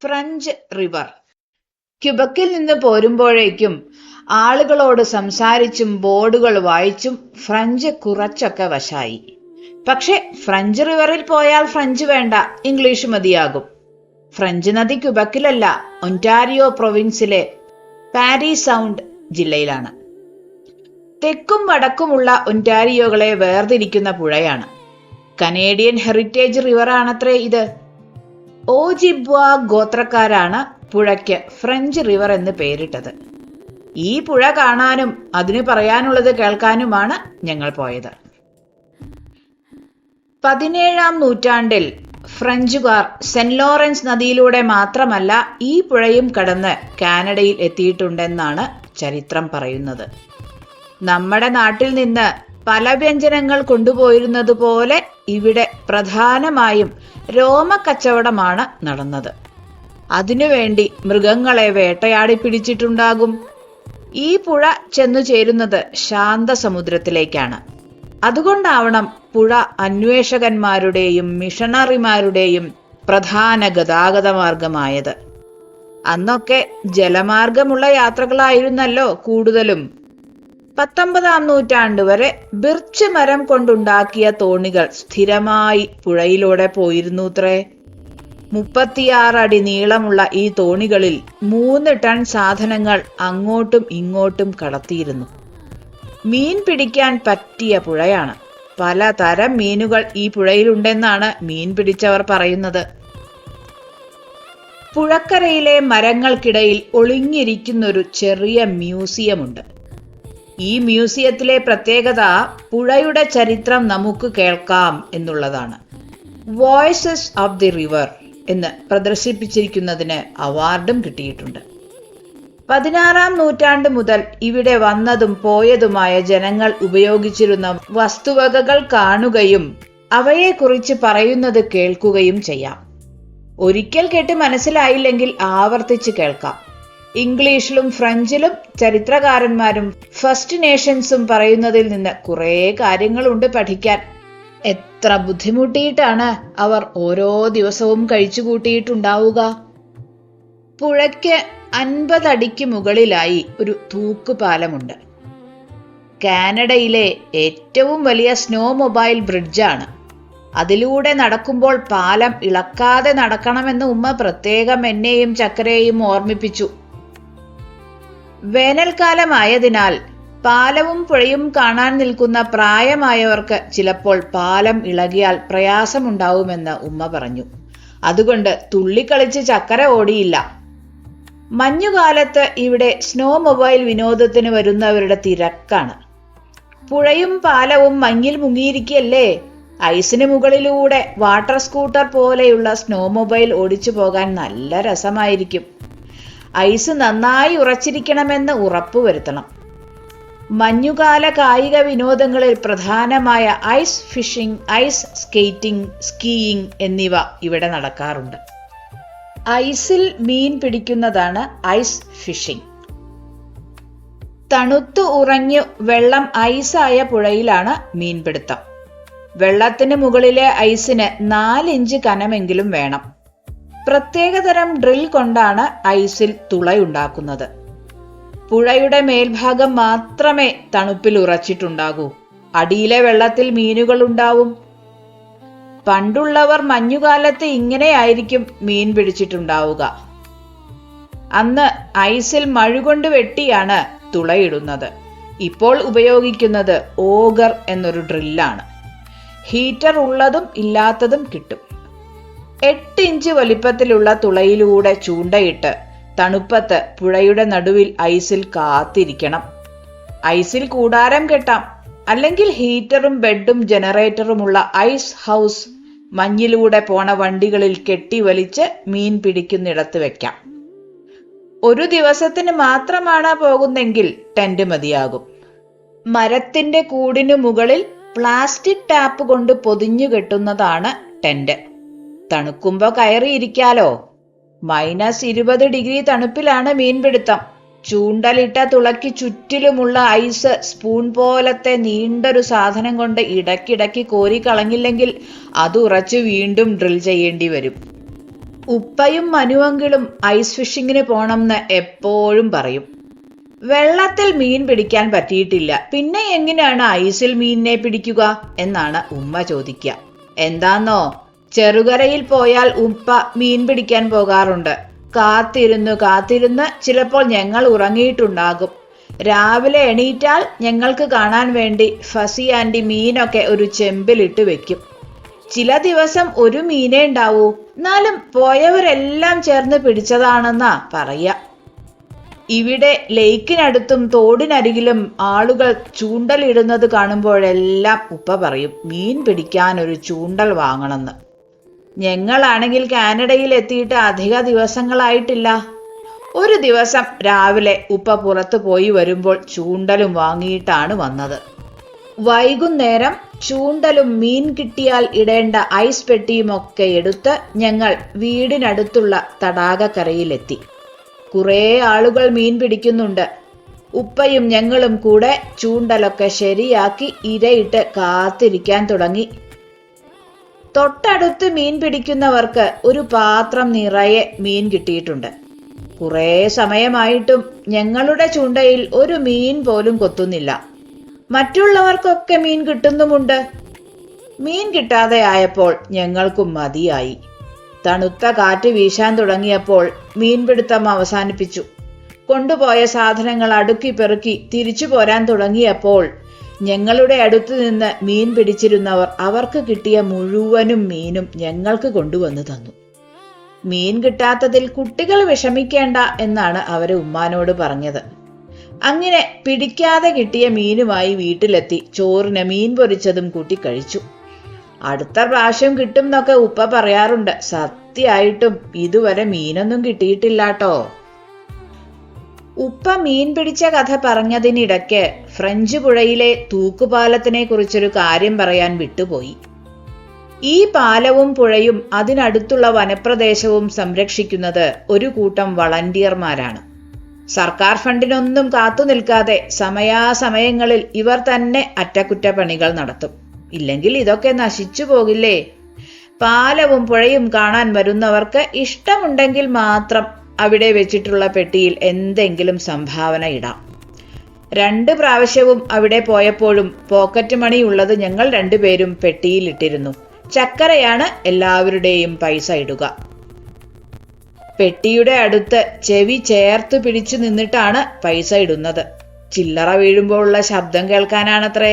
French river. ക്യുബക്കിൽ നിന്ന് പോരുമ്പോഴേക്കും ആളുകളോട് സംസാരിച്ചും ബോർഡുകൾ വായിച്ചും ഫ്രഞ്ച് കുറച്ചൊക്കെ വശായി. പക്ഷെ ഫ്രഞ്ച് റിവറിൽ പോയാൽ ഫ്രഞ്ച് വേണ്ട, ഇംഗ്ലീഷ് മതിയാകും. ഫ്രഞ്ച് നദി ക്യുബക്കിലല്ല, ഒന്റാരിയോ പ്രൊവിൻസിലെ പാരി സൗണ്ട് ജില്ലയിലാണ്. തെക്കും വടക്കുമുള്ള ഒന്റാരിയോകളെ വേർതിരിക്കുന്ന പുഴയാണ്. കനേഡിയൻ ഹെറിറ്റേജ് റിവറാണത്രേ ഇത്. ഓജിബ്വ ഗോത്രക്കാരാണ് പുഴയ്ക്ക് ഫ്രഞ്ച് റിവർ എന്ന് പേരിട്ടത്. ഈ പുഴ കാണാനും അതിന് പറയാനുള്ളത് കേൾക്കാനുമാണ് ഞങ്ങൾ പോയത്. 17-ാം നൂറ്റാണ്ടിൽ ഫ്രഞ്ചുകാർ സെന്റ് ലോറൻസ് നദിയിലൂടെ മാത്രമല്ല ഈ പുഴയും കടന്ന് കാനഡയിൽ എത്തിയിട്ടുണ്ടെന്നാണ് ചരിത്രം പറയുന്നത്. നമ്മുടെ നാട്ടിൽ നിന്ന് പല വ്യഞ്ജനങ്ങൾ കൊണ്ടുപോയിരുന്നത് പോലെ ഇവിടെ പ്രധാനമായും രോമക്കച്ചവടമാണ് നടന്നത്. അതിനുവേണ്ടി മൃഗങ്ങളെ വേട്ടയാടി പിടിച്ചിട്ടുണ്ടാകും. ഈ പുഴ ചെന്നു ചേരുന്നത് ശാന്തസമുദ്രത്തിലേക്കാണ്. അതുകൊണ്ടാവണം പുഴ അന്വേഷകന്മാരുടെയും മിഷണറിമാരുടെയും പ്രധാന ഗതാഗത മാർഗമായത്. അന്നൊക്കെ ജലമാർഗമുള്ള യാത്രകളായിരുന്നല്ലോ കൂടുതലും. 19-ാം നൂറ്റാണ്ട് വരെ ബിർച്ച് മരം കൊണ്ടുണ്ടാക്കിയ തോണികൾ സ്ഥിരമായി പുഴയിലൂടെ പോയിരുന്നുത്രേ. 36 അടി നീളമുള്ള ഈ തോണികളിൽ 3 ടൺ സാധനങ്ങൾ അങ്ങോട്ടും ഇങ്ങോട്ടും കടത്തിയിരുന്നു. മീൻ പിടിക്കാൻ പറ്റിയ പുഴയാണ്. പലതരം മീനുകൾ ഈ പുഴയിലുണ്ടെന്നാണ് മീൻ പിടിച്ചവർ പറയുന്നത്. പുഴക്കരയിലെ മരങ്ങൾക്കിടയിൽ ഒളിഞ്ഞിരിക്കുന്നൊരു ചെറിയ മ്യൂസിയമുണ്ട്. ഈ മ്യൂസിയത്തിലെ പ്രത്യേകത പുഴയുടെ ചരിത്രം നമുക്ക് കേൾക്കാം എന്നുള്ളതാണ്. വോയിസസ് ഓഫ് ദി റിവർ എന്ന് പ്രദർശിപ്പിച്ചിരിക്കുന്നതിന് അവാർഡും കിട്ടിയിട്ടുണ്ട്. 16-ാം നൂറ്റാണ്ട് മുതൽ ഇവിടെ വന്നതും പോയതുമായ ജനങ്ങൾ ഉപയോഗിച്ചിരുന്ന വസ്തുവകകൾ കാണുകയും അവയെക്കുറിച്ച് പറയുന്നത് കേൾക്കുകയും ചെയ്യാം. ഒരിക്കൽ കേട്ട് മനസ്സിലായില്ലെങ്കിൽ ആവർത്തിച്ച് കേൾക്കാം. ഇംഗ്ലീഷിലും ഫ്രഞ്ചിലും ചരിത്രകാരന്മാരും ഫസ്റ്റ് നേഷൻസും പറയുന്നതിൽ നിന്ന് കുറേ കാര്യങ്ങളുണ്ട് പഠിക്കാൻ. എത്ര ബുദ്ധിമുട്ടിയിട്ടാണ് അവർ ഓരോ ദിവസവും കഴിച്ചുകൂട്ടിയിട്ടുണ്ടാവുക. പുഴയ്ക്ക് 50 അടിക്ക് മുകളിലായി ഒരു തൂക്കുപാലമുണ്ട്. കാനഡയിലെ ഏറ്റവും വലിയ സ്നോ മൊബൈൽ ബ്രിഡ്ജാണ്. അതിലൂടെ നടക്കുമ്പോൾ പാലം ഇളക്കാതെ നടക്കണമെന്ന് ഉമ്മ പ്രത്യേകം എന്നെയും ചക്കരയെയും ഓർമ്മിപ്പിച്ചു. വേനൽക്കാലമായതിനാൽ പാലവും പുഴയും കാണാൻ നിൽക്കുന്ന പ്രായമായവർക്ക് ചിലപ്പോൾ പാലം ഇളകിയാൽ പ്രയാസമുണ്ടാവുമെന്ന് ഉമ്മ പറഞ്ഞു. അതുകൊണ്ട് തുള്ളിക്കളിച്ച് ചക്കര ഓടിയില്ല. മഞ്ഞുകാലത്ത് ഇവിടെ സ്നോ മൊബൈൽ വിനോദത്തിന് വരുന്നവരുടെ തിരക്കാണ്. പുഴയും പാലവും മഞ്ഞിൽ മുങ്ങിയിരിക്കുകയല്ലേ. ഐസിന് മുകളിലൂടെ വാട്ടർ സ്കൂട്ടർ പോലെയുള്ള സ്നോ മൊബൈൽ ഓടിച്ചു പോകാൻ നല്ല രസമായിരിക്കും. ഐസ് നന്നായി ഉറച്ചിരിക്കണമെന്ന് ഉറപ്പുവരുത്തണം. മഞ്ഞുകാല കായിക വിനോദങ്ങളിൽ പ്രധാനമായ ice fishing, ice skating, skiing എന്നിവ ഇവിടെ നടക്കാറുണ്ട്. ഐസിൽ മീൻ പിടിക്കുന്നതാണ് ഐസ് ഫിഷിംഗ്. തണുത്തു ഉറഞ്ഞു വെള്ളം ഐസായ പുഴയിലാണ് മീൻപിടുത്തം. വെള്ളത്തിന് മുകളിലെ ഐസിന് 4 ഇഞ്ച് കനമെങ്കിലും വേണം. പ്രത്യേകതരം ഡ്രിൽ കൊണ്ടാണ് ഐസിൽ തുളയുണ്ടാക്കുന്നത്. പുഴയുടെ മേൽഭാഗം മാത്രമേ തണുപ്പിൽ ഉറച്ചിട്ടുണ്ടാകൂ. അടിയിലെ വെള്ളത്തിൽ മീനുകൾ ഉണ്ടാവും. പണ്ടുള്ളവർ മഞ്ഞുകാലത്ത് ഇങ്ങനെയായിരിക്കും മീൻ പിടിച്ചിട്ടുണ്ടാവുക. അന്ന് ഐസിൽ മഴുകൊണ്ട് വെട്ടിയാണ് തുളയിടുന്നത്. ഇപ്പോൾ ഉപയോഗിക്കുന്നത് ഓഗർ എന്നൊരു ഡ്രില്ലാണ്. ഹീറ്റർ ഉള്ളതും ഇല്ലാത്തതും കിട്ടും. 8 ഇഞ്ച് വലിപ്പത്തിലുള്ള തുളയിലൂടെ ചൂണ്ടയിട്ട് തണുപ്പത്ത് പുഴയുടെ നടുവിൽ ഐസിൽ കാത്തിരിക്കണം. ഐസിൽ കൂടാരം കെട്ടാം. അല്ലെങ്കിൽ ഹീറ്ററും ബെഡും ജനറേറ്ററുമുള്ള ഐസ് ഹൗസ് മഞ്ഞിലൂടെ പോണ വണ്ടികളിൽ കെട്ടി വലിച്ച് മീൻ പിടിക്കുന്നിടത്ത് വെക്കാം. ഒരു ദിവസത്തിന് മാത്രമാണ് പോകുന്നെങ്കിൽ ടെന്റ് മതിയാകും. മരത്തിന്റെ കൂടിനു മുകളിൽ പ്ലാസ്റ്റിക് ടാപ്പ് കൊണ്ട് പൊതിഞ്ഞു കെട്ടുന്നതാണ് ടെന്റ്. തണുക്കുമ്പോ കയറിയിരിക്കാലോ. -20 ഡിഗ്രി തണുപ്പിലാണ് മീൻപിടുത്തം. ചൂണ്ടലിട്ട തുളയ്ക്ക് ചുറ്റിലുമുള്ള ഐസ് സ്പൂൺ പോലത്തെ നീണ്ടൊരു സാധനം കൊണ്ട് ഇടയ്ക്കിടയ്ക്ക് കോരി കളഞ്ഞില്ലെങ്കിൽ അത് ഉറച്ച് വീണ്ടും ഡ്രിൽ ചെയ്യേണ്ടി വരും. ഉപ്പയും മനുവെങ്കിലും ഐസ് ഫിഷിങ്ങിന് പോണമെന്ന് എപ്പോഴും പറയും. വെള്ളത്തിൽ മീൻ പിടിക്കാൻ പറ്റിയിട്ടില്ല, പിന്നെ എങ്ങനെയാണ് ഐസിൽ മീനിനെ പിടിക്കുക എന്നാണ് ഉമ്മ ചോദിക്കുക. എന്താന്നോ, ചെറുകരയിൽ പോയാൽ ഉപ്പ മീൻ പിടിക്കാൻ പോകാറുണ്ട്. കാത്തിരുന്ന് ചിലപ്പോൾ ഞങ്ങൾ ഉറങ്ങിയിട്ടുണ്ടാകും. രാവിലെ എണീറ്റാൽ ഞങ്ങൾക്ക് കാണാൻ വേണ്ടി ഫസി ആൻറ്റി മീനൊക്കെ ഒരു ചെമ്പിലിട്ട് വെക്കും. ചില ദിവസം ഒരു മീനേ ഉണ്ടാവൂ, എന്നാലും പോയവരെല്ലാം ചേർന്ന് പിടിച്ചതാണെന്നാ പറയാ. ഇവിടെ ലേക്കിനടുത്തും തോടിനരികിലും ആളുകൾ ചൂണ്ടലിടുന്നത് കാണുമ്പോഴെല്ലാം ഉപ്പ പറയും, മീൻ പിടിക്കാൻ ഒരു ചൂണ്ടൽ വാങ്ങണമെന്ന്. ഞങ്ങളാണെങ്കിൽ കാനഡയിൽ എത്തിയിട്ട് അധിക ദിവസങ്ങളായിട്ടില്ല. ഒരു ദിവസം രാവിലെ ഉപ്പ പുറത്തു പോയി വരുമ്പോൾ ചൂണ്ടലും വാങ്ങിയിട്ടാണ് വന്നത്. വൈകുന്നേരം ചൂണ്ടലും മീൻ കിട്ടിയാൽ ഇടേണ്ട ഐസ് പെട്ടിയുമൊക്കെ എടുത്ത് ഞങ്ങൾ വീടിനടുത്തുള്ള തടാകക്കരയിലെത്തി. കുറേ ആളുകൾ മീൻ പിടിക്കുന്നുണ്ട്. ഉപ്പയും ഞങ്ങളും കൂടെ ചൂണ്ടലൊക്കെ ശരിയാക്കി ഇരയിട്ട് കാത്തിരിക്കാൻ തുടങ്ങി. തൊട്ടടുത്ത് മീൻ പിടിക്കുന്നവർക്ക് ഒരു പാത്രം നിറയെ മീൻ കിട്ടിയിട്ടുണ്ട്. കുറേ സമയമായിട്ടും ഞങ്ങളുടെ ചൂണ്ടയിൽ ഒരു മീൻ പോലും കൊത്തുന്നില്ല. മറ്റുള്ളവർക്കൊക്കെ മീൻ കിട്ടുന്നുമുണ്ട്. മീൻ കിട്ടാതെ ആയപ്പോൾ ഞങ്ങൾക്കും മതിയായി. തണുത്ത കാറ്റ് വീശാൻ തുടങ്ങിയപ്പോൾ മീൻപിടുത്തം അവസാനിപ്പിച്ചു. കൊണ്ടുപോയ സാധനങ്ങൾ അടുക്കി പെറുക്കി തിരിച്ചു പോരാൻ തുടങ്ങിയപ്പോൾ ഞങ്ങളുടെ അടുത്ത് നിന്ന് മീൻ പിടിച്ചിരുന്നവർ അവർക്ക് കിട്ടിയ മുഴുവനും മീനും ഞങ്ങൾക്ക് കൊണ്ടുവന്നു തന്നു. മീൻ കിട്ടാത്തതിൽ കുട്ടികൾ വിഷമിക്കേണ്ട എന്നാണ് അവര് ഉമ്മാനോട് പറഞ്ഞത്. അങ്ങനെ പിടിക്കാതെ കിട്ടിയ മീനുമായി വീട്ടിലെത്തി ചോറിന് മീൻ പൊരിച്ചതും കൂട്ടി കഴിച്ചു. അടുത്ത പ്രാവശ്യം കിട്ടും എന്നൊക്കെ ഉപ്പ പറയാറുണ്ട്. സത്യമായിട്ടും ഇതുവരെ മീനൊന്നും കിട്ടിയിട്ടില്ലാട്ടോ. ഉപ്പ മീൻ പിടിച്ച കഥ പറഞ്ഞതിനിടയ്ക്ക് ഫ്രഞ്ച് പുഴയിലെ തൂക്കുപാലത്തിനെ കുറിച്ചൊരു കാര്യം പറയാൻ വിട്ടുപോയി. ഈ പാലവും പുഴയും അതിനടുത്തുള്ള വനപ്രദേശവും സംരക്ഷിക്കുന്നത് ഒരു കൂട്ടം വളണ്ടിയർമാരാണ്. സർക്കാർ ഫണ്ടിനൊന്നും കാത്തു നിൽക്കാതെ സമയാസമയങ്ങളിൽ ഇവർ തന്നെ അറ്റകുറ്റപ്പണികൾ നടത്തും. ഇല്ലെങ്കിൽ ഇതൊക്കെ നശിച്ചു പോകില്ലേ? പാലവും പുഴയും കാണാൻ വരുന്നവർക്ക് ഇഷ്ടമുണ്ടെങ്കിൽ മാത്രം അവിടെ വെച്ചിട്ടുള്ള പെട്ടിയിൽ എന്തെങ്കിലും സംഭാവന ഇടാം. 2 പ്രാവശ്യവും അവിടെ പോയപ്പോഴും പോക്കറ്റ് മണി ഉള്ളത് ഞങ്ങൾ 2 പേരും പെട്ടിയിലിട്ടിരുന്നു. ചക്കരയാണ് എല്ലാവരുടെയും പൈസ ഇടുക. പെട്ടിയുടെ അടുത്ത് ചെവി ചേർത്ത് പിടിച്ചു നിന്നിട്ടാണ് പൈസ ഇടുന്നത്. ചില്ലറ വീഴുമ്പോഴുള്ള ശബ്ദം കേൾക്കാനാണത്രേ.